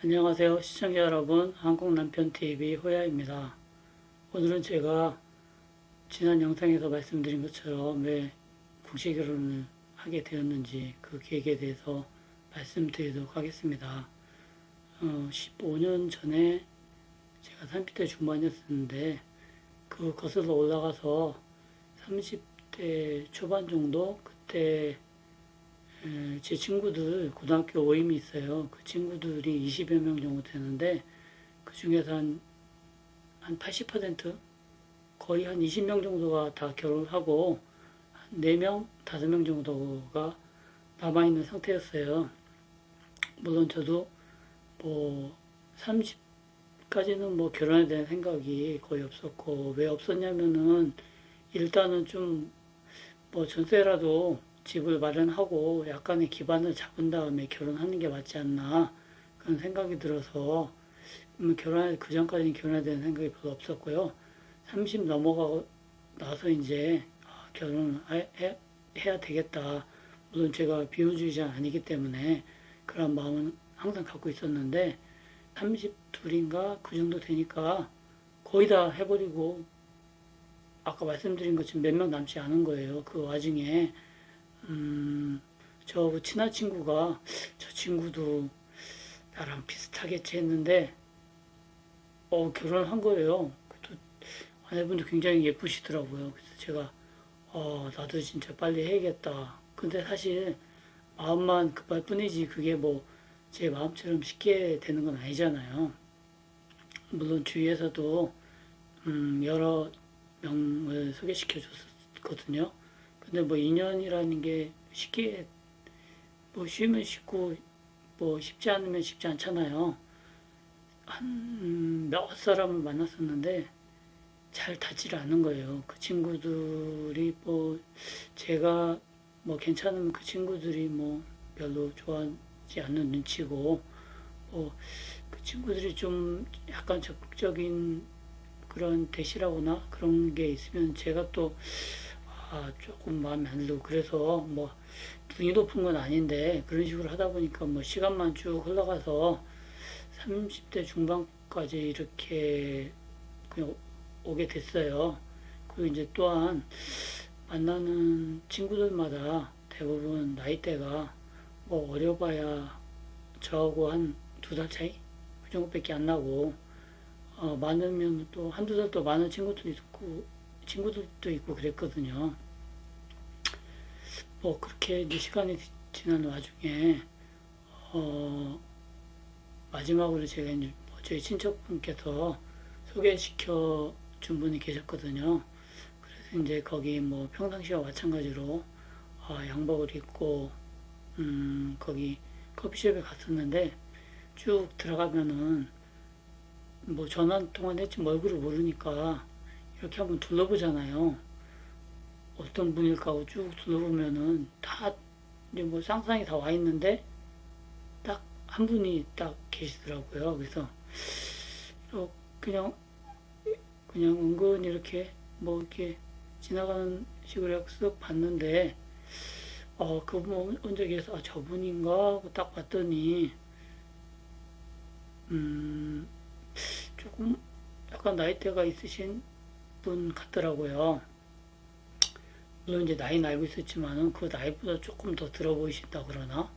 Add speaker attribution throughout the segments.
Speaker 1: 안녕하세요 시청자 여러분, 한국남편TV 호야입니다. 오늘은 제가 지난 영상에서 말씀드린 것처럼 왜 국제 결혼을 하게 되었는지 그 계획에 대해서 말씀드리도록 하겠습니다. 15년 전에 제가 30대 중반이었는데 그 거슬러 올라가서 30대 초반 정도, 그때 제 친구들 고등학교 모임이 있어요. 그 친구들이 20여 명 정도 되는데 그 중에서 한 80%, 거의 한 20명 정도가 다 결혼하고 한 4명, 5명 정도가 남아있는 상태였어요. 물론 저도 뭐 30까지는 뭐 결혼에 대한 생각이 거의 없었고, 왜 없었냐면은 일단은 좀 뭐 전세라도 집을 마련하고 약간의 기반을 잡은 다음에 결혼하는 게 맞지 않나 그런 생각이 들어서 결혼할 그 전까지는 결혼에 대한 생각이 별로 없었고요. 30 넘어가고 나서 이제 결혼을 해야 되겠다. 물론 제가 비혼주의자는 아니기 때문에 그런 마음은 항상 갖고 있었는데 32인가 그 정도 되니까 거의 다 해버리고 아까 말씀드린 것처럼 몇 명 남지 않은 거예요. 그 와중에 저 친한 친구가 저 친구도 나랑 비슷하겠지 했는데 결혼한 거예요. 또 아내분도 굉장히 예쁘시더라고요. 그래서 제가 나도 진짜 빨리 해야겠다. 근데 사실 마음만 급할 뿐이지 그게 뭐 제 마음처럼 쉽게 되는 건 아니잖아요. 물론 주위에서도 여러 명을 소개시켜 줬거든요. 근데 뭐 인연이라는 게 쉽게 뭐 쉬면 쉽고 뭐 쉽지 않으면 쉽지 않잖아요. 한 몇 사람을 만났었는데 잘 닿지를 않은 거예요. 그 친구들이 뭐 제가 뭐 괜찮으면 그 친구들이 뭐 별로 좋아하지 않는 눈치고, 뭐 그 친구들이 좀 약간 적극적인 그런 대시라거나 그런 게 있으면 제가 또 조금 마음에 안 들고, 그래서 뭐 등이 높은 건 아닌데 그런 식으로 하다 보니까 뭐 시간만 쭉 흘러가서 30대 중반까지 이렇게 그냥 오게 됐어요. 그리고 이제 또한 만나는 친구들마다 대부분 나이대가 뭐 어려봐야 저하고 한 2살 차이? 그 정도밖에 안 나고, 많으면 또 한두 살 더 많은 친구들도 있고 그랬거든요. 뭐 그렇게 이제 시간이 지난 와중에 어, 마지막으로 제가 이제 뭐 저희 친척분께서 소개시켜 준 분이 계셨거든요. 그래서 이제 거기 뭐 평상시와 마찬가지로 양복을 입고 거기 커피숍에 갔었는데, 쭉 들어가면은 뭐 전화 한 통화는 했지 뭐 얼굴을 모르니까 이렇게 한번 둘러보잖아요. 어떤 분일까 하고 쭉 둘러보면은 다 이제 뭐 상상이 다 와 있는데 딱 한 분이 딱 계시더라고요. 그래서 그냥 은근 이렇게 뭐 이렇게 지나가는 식으로 쓱 봤는데 그분 언제 계서 저분인가 하고 딱 봤더니 음 조금 약간 나이대가 있으신 분 같더라고요. 물론 이제 나이는 알고 있었지만은 그 나이보다 조금 더 들어 보이신다 그러나,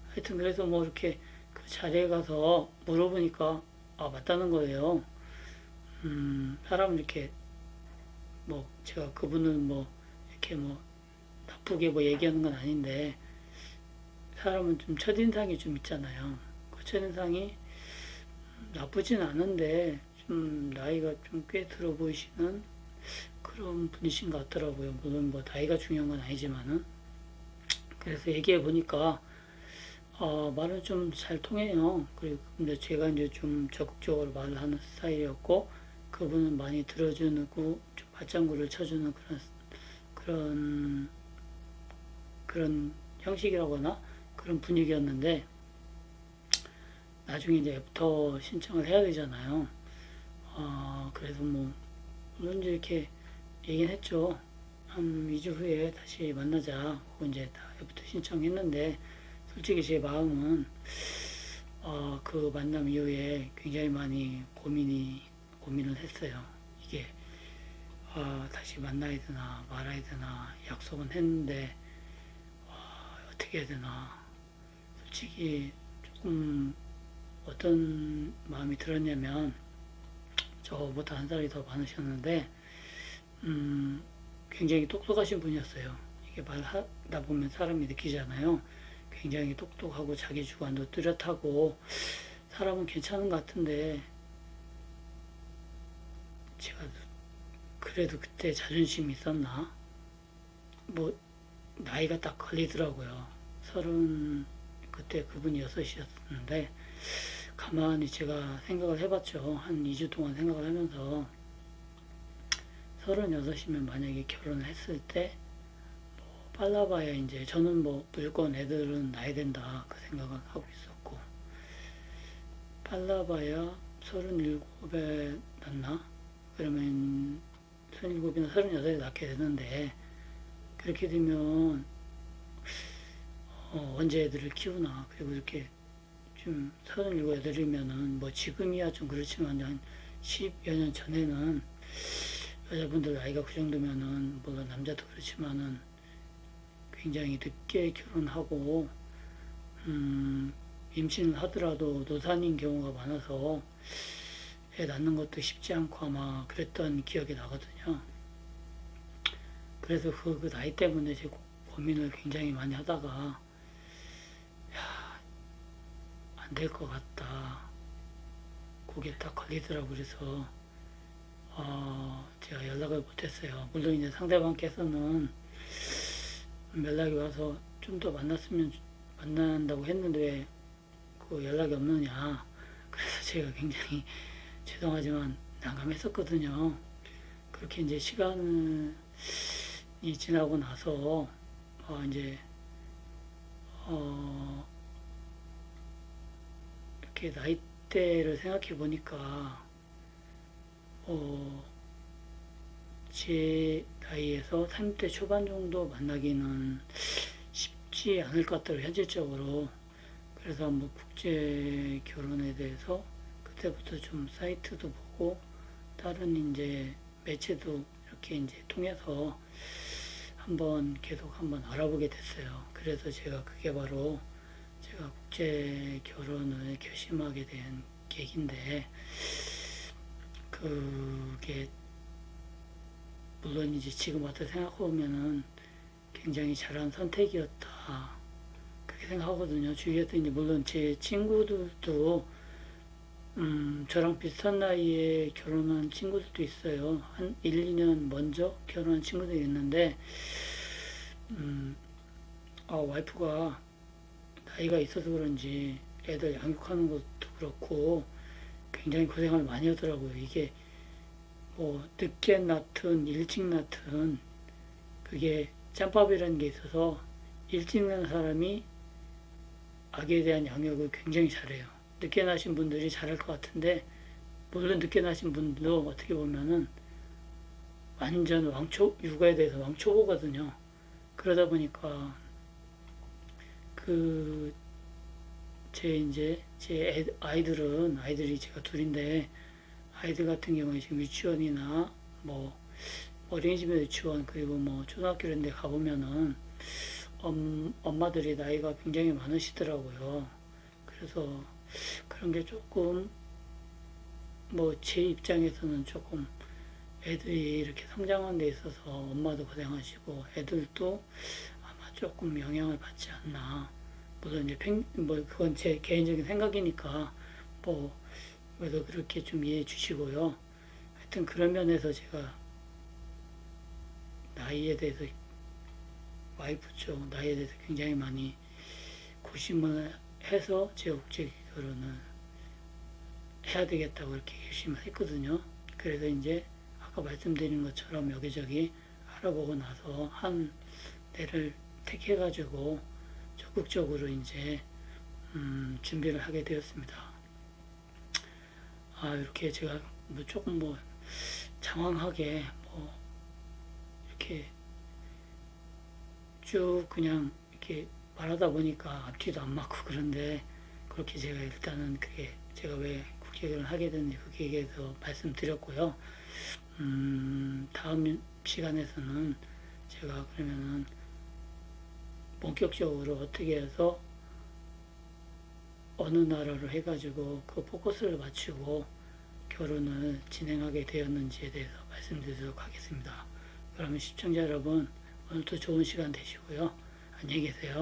Speaker 1: 하여튼 그래서 뭐 이렇게 그 자리에 가서 물어보니까 맞다는 거예요. 사람 이렇게 뭐 제가 그분은 뭐 이렇게 뭐 나쁘게 뭐 얘기하는 건 아닌데 사람은 좀 첫인상이 좀 있잖아요. 그 첫인상이 나쁘진 않은데 좀 나이가 좀 꽤 들어 보이시는 그런 분이신 것 같더라고요. 물론 뭐 나이가 중요한 건 아니지만은. 그래서 얘기해 보니까 말은 좀 잘 통해요. 그리고 근데 제가 이제 좀 적극적으로 말을 하는 스타일이었고 그분은 많이 들어주고 좀 맞장구를 쳐주는 그런 그런 형식이라거나 그런 분위기였는데, 나중에 이제 애프터 신청을 해야 되잖아요. 그래서 뭐 물론 이제 이렇게 얘기는 했죠. 한 2주 후에 다시 만나자 하고 이제 다 애프터 신청했는데, 솔직히 제 마음은 그 만남 이후에 굉장히 많이 고민을 했어요. 이게 다시 만나야 되나 말아야 되나 약속은 했는데 어떻게 해야 되나. 솔직히 조금 어떤 마음이 들었냐면 저보다 한 살이 더 많으셨는데 굉장히 똑똑하신 분이었어요. 이게 말하다 보면 사람이 느끼잖아요. 굉장히 똑똑하고 자기 주관도 뚜렷하고 사람은 괜찮은 것 같은데 제가 그래도 그때 자존심이 있었나? 뭐 나이가 딱 걸리더라고요. 그때 그분이 6이었는데 가만히 제가 생각을 해봤죠. 한 2주 동안 생각을 하면서 36이면 만약에 결혼을 했을 때 빨라봐야 이제 저는 뭐 무조건 애들은 낳아야 된다 그 생각을 하고 있었고 빨라봐야 37에 낳나? 그러면 37이나 36에 낳게 되는데 그렇게 되면 언제 애들을 키우나. 그리고 이렇게 좀 37, 8이면은 뭐 지금이야 좀 그렇지만 한 10여 년 전에는 여자분들 나이가 그 정도면은 물론 남자도 그렇지만은 굉장히 늦게 결혼하고 임신을 하더라도 노산인 경우가 많아서 애 낳는 것도 쉽지 않고 아마 그랬던 기억이 나거든요. 그래서 그 나이 때문에 제 고민을 굉장히 많이 하다가 안 될 것 같다. 그게 딱 걸리더라고. 그래서 제가 연락을 못했어요. 물론 이제 상대방께서는 연락이 와서 좀 더 만난다고 했는데 왜 그 연락이 없느냐. 그래서 제가 굉장히 죄송하지만 난감했었거든요. 그렇게 이제 시간이 지나고 나서 이제 이렇게 나이대를 생각해 보니까 제 나이에서 30대 초반 정도 만나기는 쉽지 않을 것 같더라고요, 현실적으로. 그래서 뭐 국제 결혼에 대해서 그때부터 좀 사이트도 보고 다른 이제 매체도 이렇게 이제 통해서 계속 한번 알아보게 됐어요. 그래서 제가 그게 바로 제가 국제 결혼을 결심하게 된 계기인데 그게 물론 이제 지금 와서 생각해보면은 굉장히 잘한 선택이었다 그렇게 생각하거든요. 주위에서 이제 물론 제 친구들도 저랑 비슷한 나이에 결혼한 친구들도 있어요. 한 1, 2년 먼저 결혼한 친구들이 있는데 와이프가 나이가 있어서 그런지 애들 양육하는 것도 그렇고 굉장히 고생을 많이 하더라고요. 이게 뭐 늦게 낳든 일찍 낳든 그게 짬밥이라는 게 있어서 일찍 낳은 사람이 아기에 대한 양육을 굉장히 잘해요. 늦게 낳으신 분들이 잘할 것 같은데 물론 늦게 낳으신 분들도 어떻게 보면은 완전 육아에 대해서 왕초보거든요. 그러다 보니까 제 아이들이 제가 둘인데 아이들 같은 경우에 지금 유치원이나 뭐 어린이집에 유치원 그리고 뭐 초등학교 이런 데 가보면은 엄마들이 나이가 굉장히 많으시더라고요. 그래서 그런 게 조금 뭐 제 입장에서는 조금 애들이 이렇게 성장하는 데 있어서 엄마도 고생하시고 애들도 아마 조금 영향을 받지 않나. 물론 이제 그건 제 개인적인 생각이니까 뭐 그래서 그렇게 좀 이해해 주시고요. 하여튼 그런 면에서 제가 나이에 대해서 와이프죠. 나이에 대해서 굉장히 많이 고심을 해서 제 국제 결혼을 해야 되겠다고 이렇게 결심을 했거든요. 그래서 이제 아까 말씀드린 것처럼 여기저기 알아보고 나서 한 대를 택해가지고 적극적으로 이제 준비를 하게 되었습니다. 이렇게 제가 조금 장황하게 이렇게 쭉 그냥 이렇게 말하다 보니까 앞뒤도 안 맞고 그런데 그렇게 제가 일단은 그게 제가 왜 국제 결혼을 하게 됐는지 그게 대해서 말씀드렸고요. 다음 시간에서는 제가 그러면은 본격적으로 어떻게 해서 어느 나라로 해가지고 그 포커스를 맞추고 결혼을 진행하게 되었는지에 대해서 말씀드리도록 하겠습니다. 그러면 시청자 여러분, 오늘도 좋은 시간 되시고요. 안녕히 계세요.